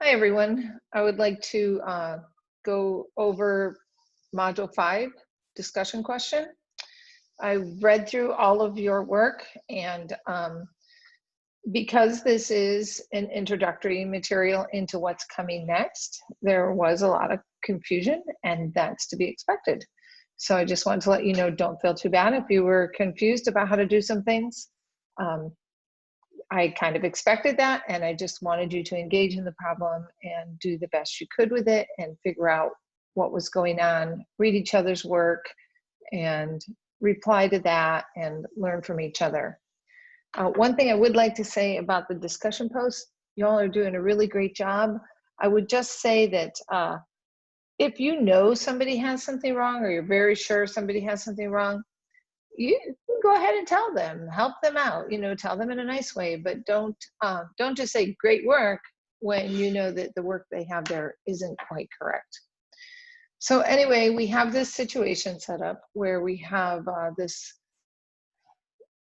Hi, everyone. I would like to go over Module 5, discussion question. I read through all of your work, and because this is an introductory material into what's coming next, there was a lot of confusion, and that's to be expected. So I just wanted to let you know, don't feel too bad if you were confused about how to do some things. I kind of expected that, and I just wanted you to engage in the problem and do the best you could with it and figure out what was going on, read each other's work, and reply to that and learn from each other. One thing I would like to say about the discussion post, y'all are doing a really great job. I would just say that if you know somebody has something wrong, or you're very sure somebody has something wrong, you can go ahead and tell them, help them out, tell them in a nice way, but don't just say great work when you know that the work they have there isn't quite correct. So anyway, we have this situation set up where we have this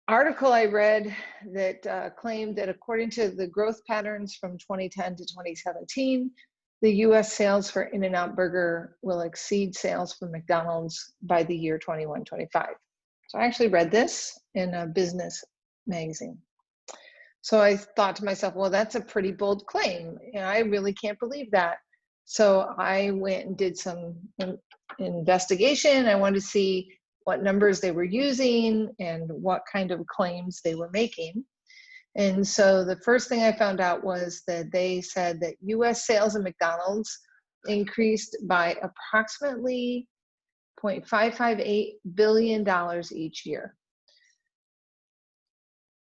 article I read that claimed that according to the growth patterns from 2010 to 2017, the US sales for In-N-Out Burger will exceed sales for McDonald's by the year 21-25. So I actually read this in a business magazine. So I thought to myself, well, that's a pretty bold claim. And I really can't believe that. So I went and did some investigation. I wanted to see what numbers they were using and what kind of claims they were making. And so the first thing I found out was that they said that US sales of McDonald's increased by approximately $0.558 billion each year.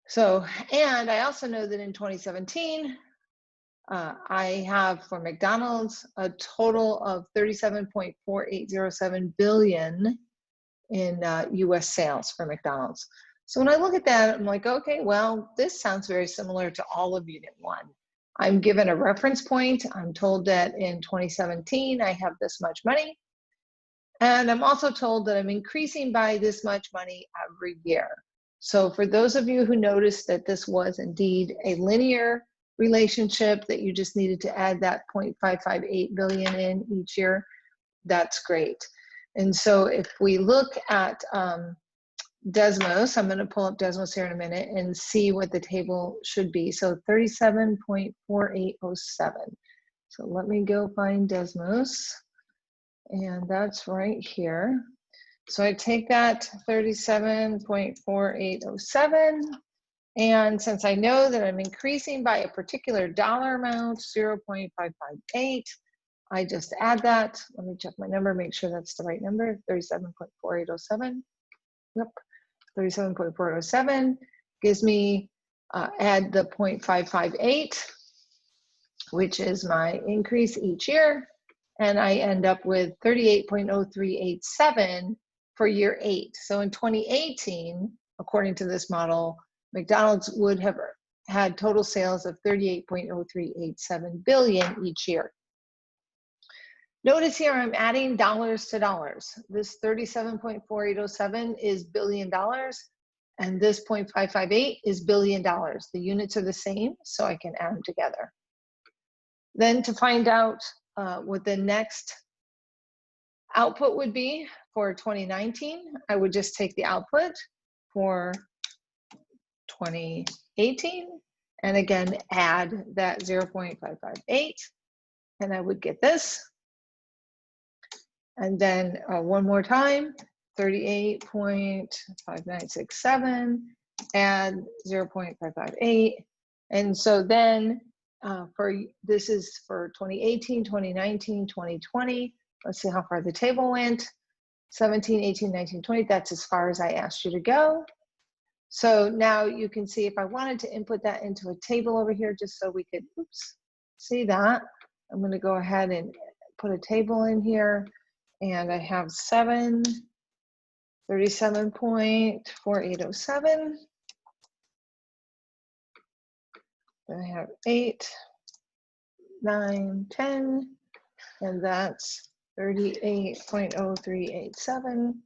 So, and I also know that in 2017, I have for McDonald's a total of $37.4807 billion in US sales for McDonald's. So when I look at that, I'm like, okay, well, this sounds very similar to all of Unit 1. I'm given a reference point. I'm told that in 2017, I have this much money. And I'm also told that I'm increasing by this much money every year. So for those of you who noticed that this was indeed a linear relationship, that you just needed to add that 0.558 billion in each year, that's great. And so if we look at Desmos, I'm going to pull up Desmos here in a minute and see what the table should be. So 37.4807. So let me go find Desmos. And that's right here. So I take that 37.4807, and since I know that I'm increasing by a particular dollar amount, 0.558, I just add that. Let me check my number, make sure that's the right number, 37.4807. Yep, 37.407 gives me, add the 0.558, which is my increase each year. And I end up with 38.0387 for year 8. So in 2018, according to this model, McDonald's would have had total sales of 38.0387 billion each year. Notice here I'm adding dollars to dollars. This 37.4807 is billion dollars, and this 0.558 is billion dollars. The units are the same, so I can add them together. Then to find out what the next output would be for 2019, I would just take the output for 2018 and again add that 0.558, and I would get this. And then one more time, 38.5967, add 0.558, and so then this is for 2018, 2019, 2020. Let's see how far the table went. 17, 18, 19, 20. That's as far as I asked you to go. So now you can see if I wanted to input that into a table over here, just so we could, see that. I'm going to go ahead and put a table in here, and I have 37.4807. Then I have 8, 9, 10, and that's 38.0387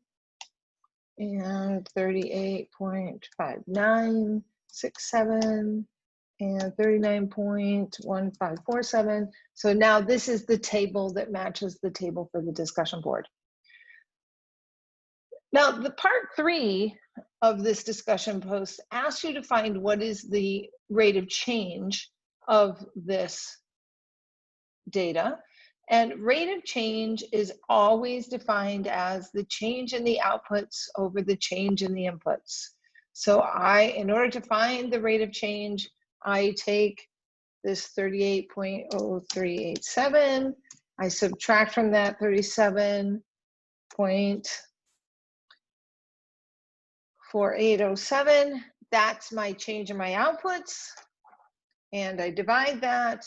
and 38.5967 and 39.1547. So now this is the table that matches the table for the discussion board. Now, the part 3 of this discussion post asks you to find what is the rate of change of this data. And rate of change is always defined as the change in the outputs over the change in the inputs. So in order to find the rate of change, I take this 38.0387, I subtract from that 37.4807, that's my change in my outputs, and I divide that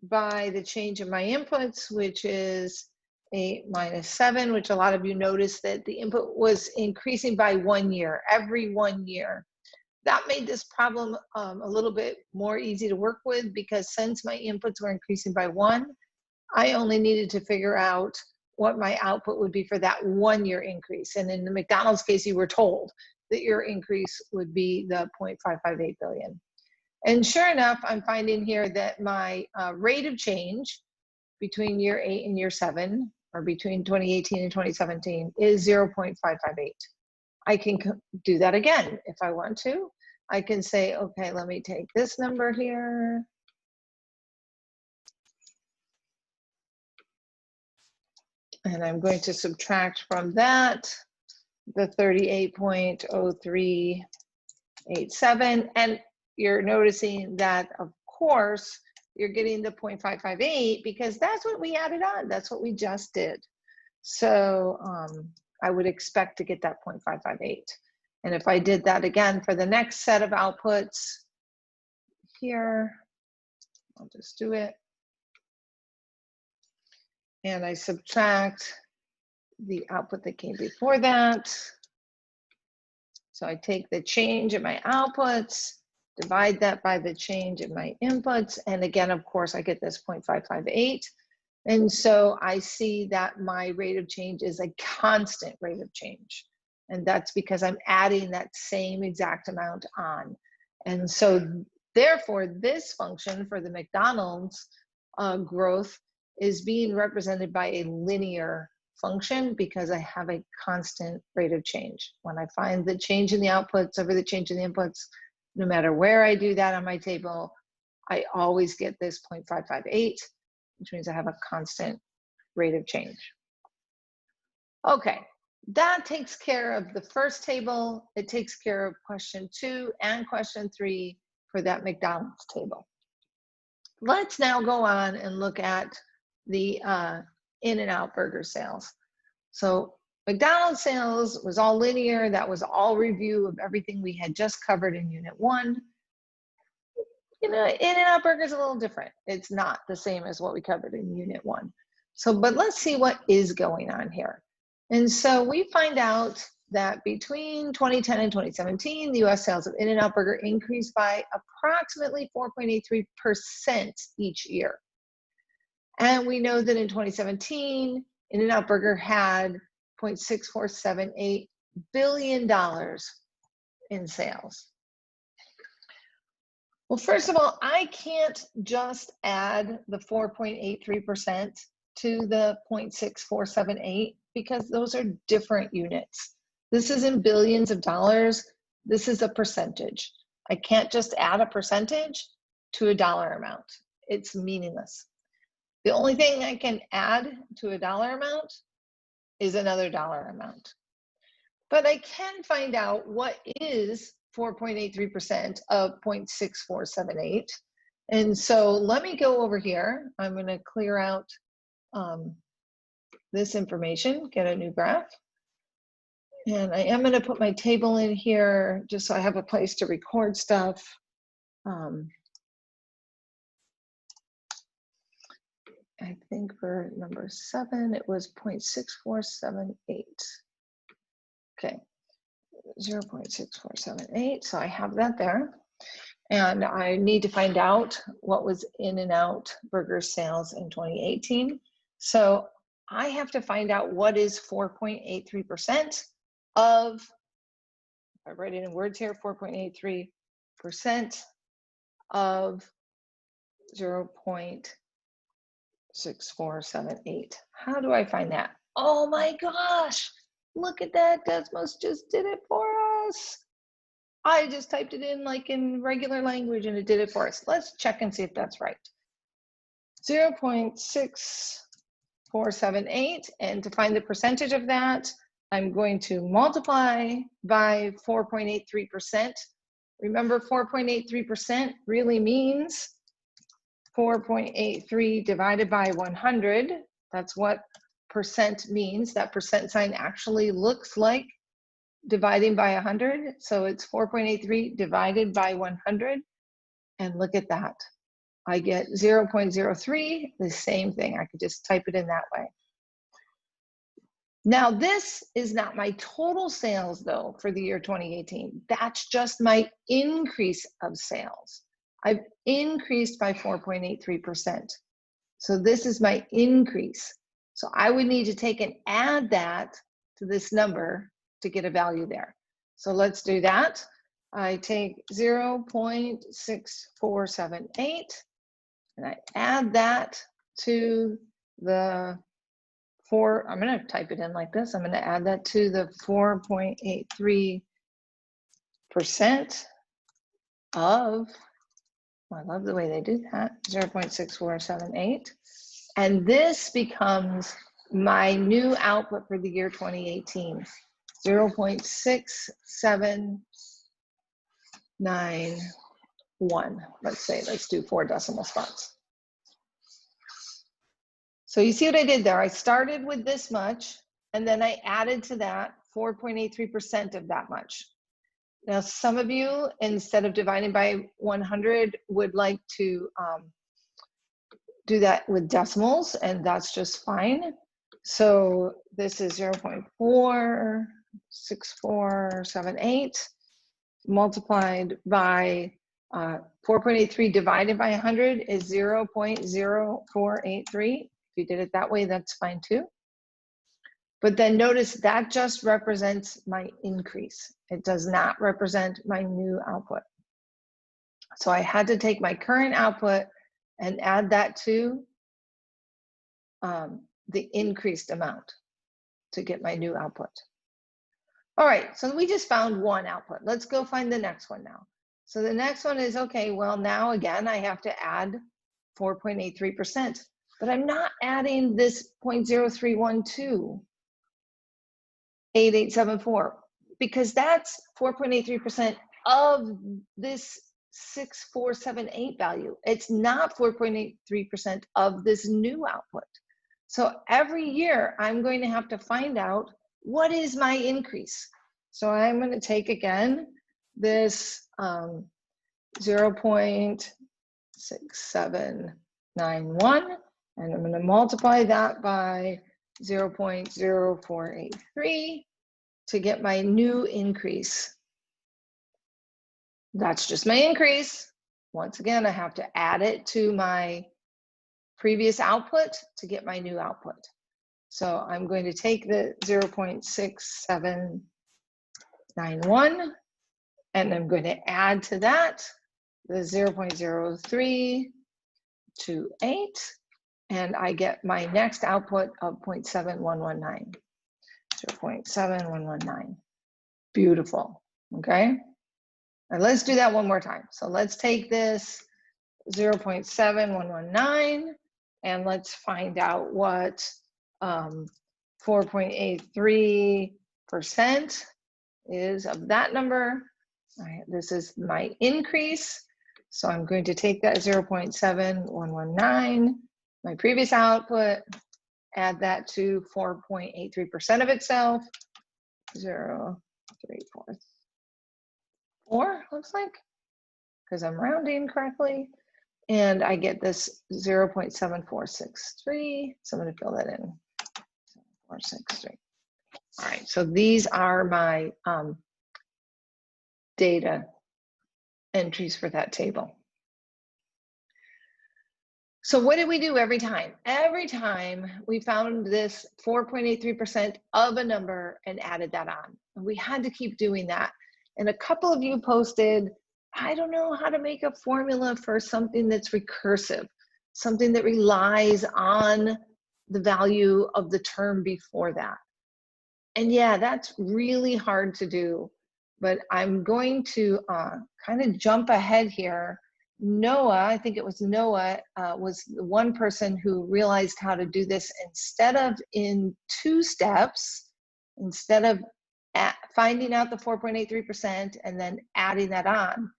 by the change in my inputs, which is 8 minus 7, which a lot of you noticed that the input was increasing by 1 year, every 1 year. That made this problem a little bit more easy to work with, because since my inputs were increasing by 1, I only needed to figure out what my output would be for that 1 year increase. And in the McDonald's case, you were told that your increase would be the 0.558 billion. And sure enough, I'm finding here that my rate of change between year 8 and year 7, or between 2018 and 2017, is 0.558. I can do that again if I want to. I can say, okay, let me take this number here. And I'm going to subtract from that the 38.0387. And you're noticing that, of course, you're getting the 0.558 because that's what we added on. That's what we just did. So I would expect to get that 0.558. And if I did that again for the next set of outputs here, I'll just do it. And I subtract the output that came before that. So I take the change in my outputs, divide that by the change in my inputs. And again, of course, I get this 0.558. And so I see that my rate of change is a constant rate of change. And that's because I'm adding that same exact amount on. And so therefore, this function for the McDonald's growth is being represented by a linear function because I have a constant rate of change. When I find the change in the outputs over the change in the inputs, no matter where I do that on my table, I always get this 0.558, which means I have a constant rate of change. Okay, that takes care of the first table. It takes care of question 2 and question 3 for that McDonald's table. Let's now go on and look at the In-N-Out Burger sales. So McDonald's sales was all linear. That was all review of everything we had just covered in Unit 1. You know, In-N-Out Burger is a little different. It's not the same as what we covered in Unit 1. So, but let's see what is going on here. And so we find out that between 2010 and 2017, the US sales of In-N-Out Burger increased by approximately 4.83% each year. And we know that in 2017, In-N-Out Burger had $0.6478 billion in sales. Well, first of all, I can't just add the 4.83% to the 0.6478 because those are different units. This is in billions of dollars. This is a percentage. I can't just add a percentage to a dollar amount. It's meaningless. The only thing I can add to a dollar amount is another dollar amount. But I can find out what is 4.83% of 0.6478. And so let me go over here. I'm going to clear out this information, get a new graph. And I am going to put my table in here just so I have a place to record stuff. I think for number 7, it was 0.6478. Okay, 0.6478. So I have that there. And I need to find out what was In-N-Out Burger sales in 2018. So I have to find out what is 4.83% of, if I write it in words here, 4.83% of 0.6478. How do I find that? Oh my gosh, look at that. Desmos just did it for us. I just typed it in like in regular language and it did it for us. Let's check and see if that's right. 0.6478, and to find the percentage of that, I'm going to multiply by 4.83%. Remember, 4.83% really means 4.83 divided by 100. That's what percent means. That percent sign actually looks like dividing by 100. So it's 4.83 divided by 100. And look at that. I get 0.03, the same thing. I could just type it in that way. Now, this is not my total sales, though, for the year 2018. That's just my increase of sales. I've increased by 4.83%. So this is my increase. So I would need to take and add that to this number to get a value there. So let's do that. I take 0.6478 and I add that to the I'm going to type it in like this. I'm going to add that to the 4.83% of, I love the way they do that, 0.6478. And this becomes my new output for the year 2018, 0.6791. Let's do 4 decimal spots. So you see what I did there? I started with this much, and then I added to that 4.83% of that much. Now, some of you, instead of dividing by 100, would like to do that with decimals, and that's just fine. So this is 0.46478 multiplied by 4.83 divided by 100 is 0.0483. If you did it that way, that's fine too. But then notice that just represents my increase. It does not represent my new output. So I had to take my current output and add that to the increased amount to get my new output. All right, so we just found one output. Let's go find the next one now. So the next one is, okay, well, now again, I have to add 4.83%, but I'm not adding this 0.03128874 because that's 4.83% of this 6478 value. It's not 4.83% of this new output. So every year I'm going to have to find out what is my increase. So I'm going to take again this 0.6791 and I'm going to multiply that by 0.0483 to get my new increase. That's just my increase. Once again, I have to add it to my previous output to get my new output. So I'm going to take the 0.6791 and I'm going to add to that the 0.0328 and I get my next output of 0.7119. 0.7119. Beautiful. Okay. And let's do that one more time. So let's take this 0.7119 and let's find out what 4.83% is of that number. All right, this is my increase. So I'm going to take that 0.7119, my previous output, add that to 4.83% of itself, 0.344, looks like, because I'm rounding correctly. And I get this 0.7463. So I'm going to fill that in. 7463. All right, so these are my data entries for that table. So what did we do every time? Every time we found this 4.83% of a number and added that on. And we had to keep doing that. And a couple of you posted I don't know how to make a formula for something that's recursive, something that relies on the value of the term before that. And yeah, that's really hard to do, but I'm going to kind of jump ahead here. Noah, I think it was Noah, was the one person who realized how to do this instead of in 2 steps, instead of finding out the 4.83% and then adding that on.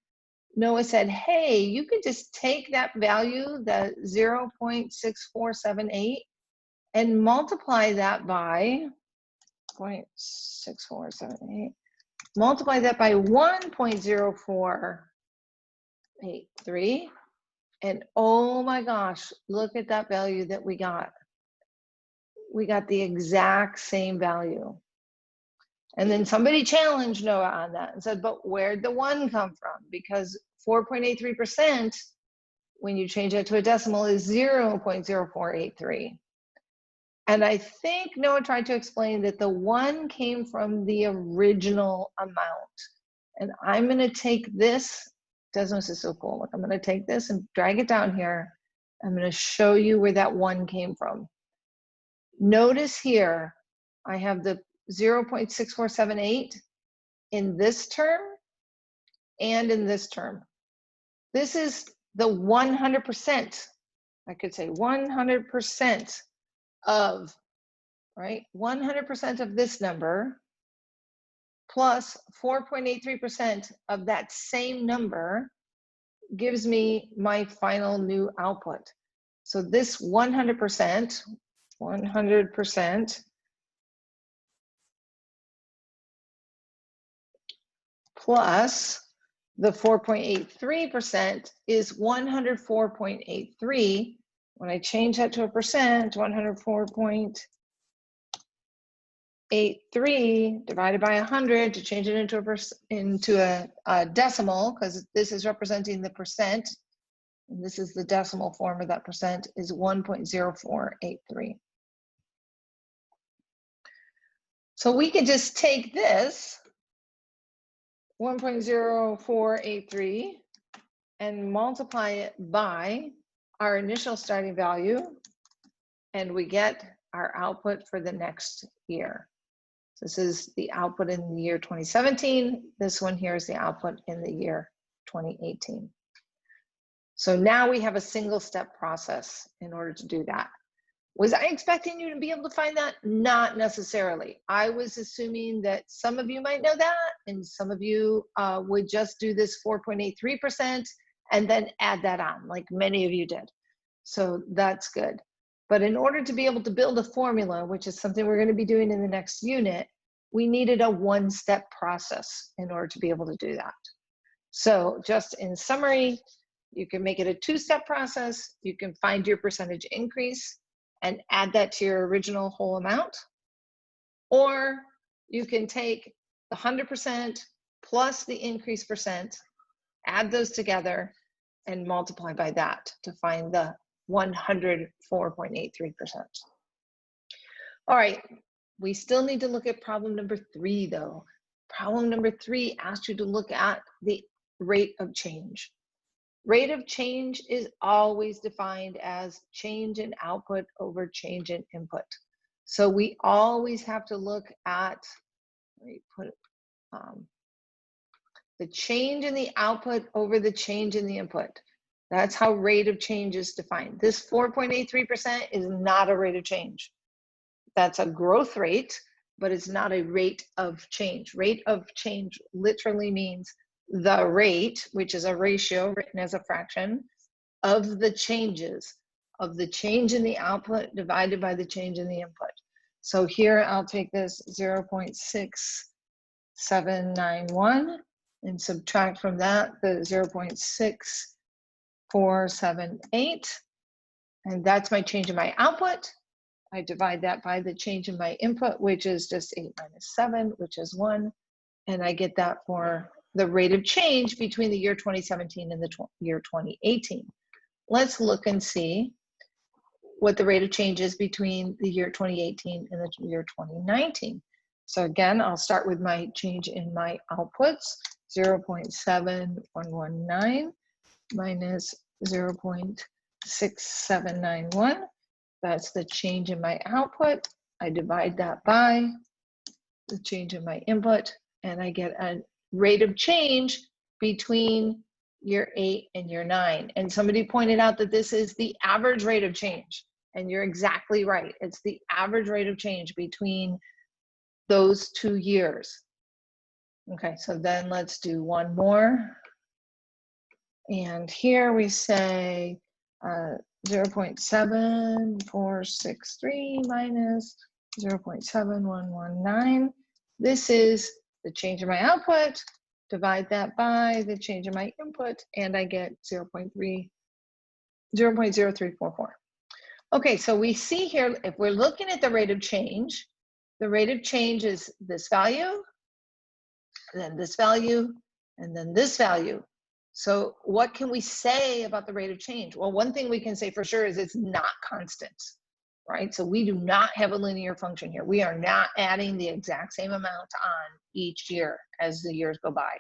Noah said, hey, you could just take that value, the 0.6478, and multiply that by 0.6478, multiply that by 1.0483, and oh my gosh, look at that value that we got. We got the exact same value. And then somebody challenged Noah on that and said, but where'd the 1 come from? Because 4.83%, when you change it to a decimal, is 0.0483. And I think Noah tried to explain that the 1 came from the original amount. And I'm going to take this, Desmos is so cool. Look, I'm going to take this and drag it down here. I'm going to show you where that 1 came from. Notice here, I have the 0.6478 in this term and in this term. This is the 100%, I could say 100% of, right? 100% of this number plus 4.83% of that same number gives me my final new output. So this 100% plus the 4.83% is 104.83. When I change that to a percent, 104.83 divided by 100 to change it into a decimal, because this is representing the percent, and this is the decimal form of that percent, is 1.0483. So we could just take this 1.0483 and multiply it by our initial starting value, and we get our output for the next year. So this is the output in the year 2017. This one here is the output in the year 2018. So now we have a single step process in order to do that. Was I expecting you to be able to find that? Not necessarily. I was assuming that some of you might know that, and some of you would just do this 4.83% and then add that on, like many of you did. So that's good. But in order to be able to build a formula, which is something we're going to be doing in the next unit, we needed a one-step process in order to be able to do that. So just in summary, you can make it a 2-step process. You can find your percentage increase and add that to your original whole amount. Or you can take the 100% plus the increased percent, add those together, and multiply by that to find the 104.83%. All right, we still need to look at problem number 3 though. Problem number 3 asked you to look at the rate of change. Rate of change is always defined as change in output over change in input. So we always have to look at, let me put it, the change in the output over the change in the input. That's how rate of change is defined. This 4.83% is not a rate of change. That's a growth rate, but it's not a rate of change. Rate of change literally means the rate, which is a ratio written as a fraction, of the changes, of the change in the output divided by the change in the input. So here I'll take this 0.6791 and subtract from that the 0.6478, and that's my change in my output. I divide that by the change in my input, which is just 8 minus 7, which is 1, and I get that for the rate of change between the year 2017 and the year 2018. Let's look and see what the rate of change is between the year 2018 and the year 2019. So again, I'll start with my change in my outputs. 0.7119 minus 0.6791. That's the change in my output. I divide that by the change in my input, and I get a rate of change between year 8 and year 9. And somebody pointed out that this is the average rate of change. And you're exactly right. It's the average rate of change between those 2 years. Okay, so then let's do one more. And here we say 0.7463 minus 0.7119. This is the change in my output. Divide that by the change in my input, and I get 0.0344. Okay, so we see here, if we're looking at the rate of change, the rate of change is this value, then this value, and then this value. So what can we say about the rate of change? Well, one thing we can say for sure is it's not constant, right? So we do not have a linear function here. We are not adding the exact same amount on each year as the years go by.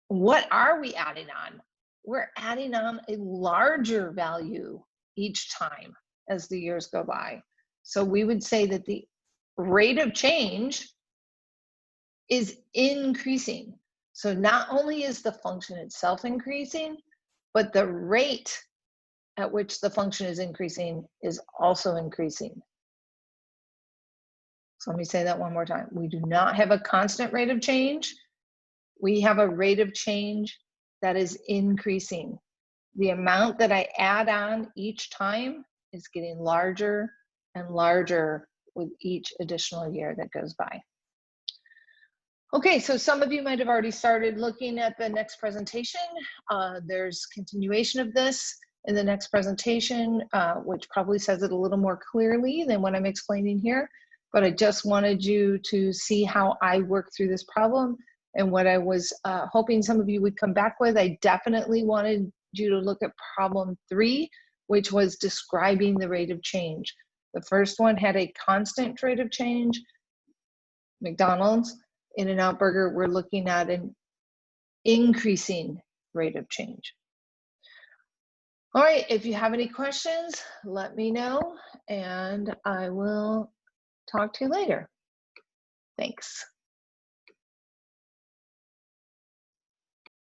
What are we adding on? We're adding on a larger value each time as the years go by. So we would say that the rate of change is increasing. So not only is the function itself increasing, but the rate at which the function is increasing is also increasing. So let me say that one more time. We do not have a constant rate of change. We have a rate of change that is increasing. The amount that I add on each time is getting larger and larger with each additional year that goes by. Okay, so some of you might have already started looking at the next presentation. There's continuation of this in the next presentation, which probably says it a little more clearly than what I'm explaining here. But I just wanted you to see how I work through this problem and what I was hoping some of you would come back with. I definitely wanted you to look at problem 3, which was describing the rate of change. The first one had a constant rate of change. McDonald's, In-N-Out Burger, we're looking at an increasing rate of change. All right, if you have any questions, let me know, and I will talk to you later. Thanks.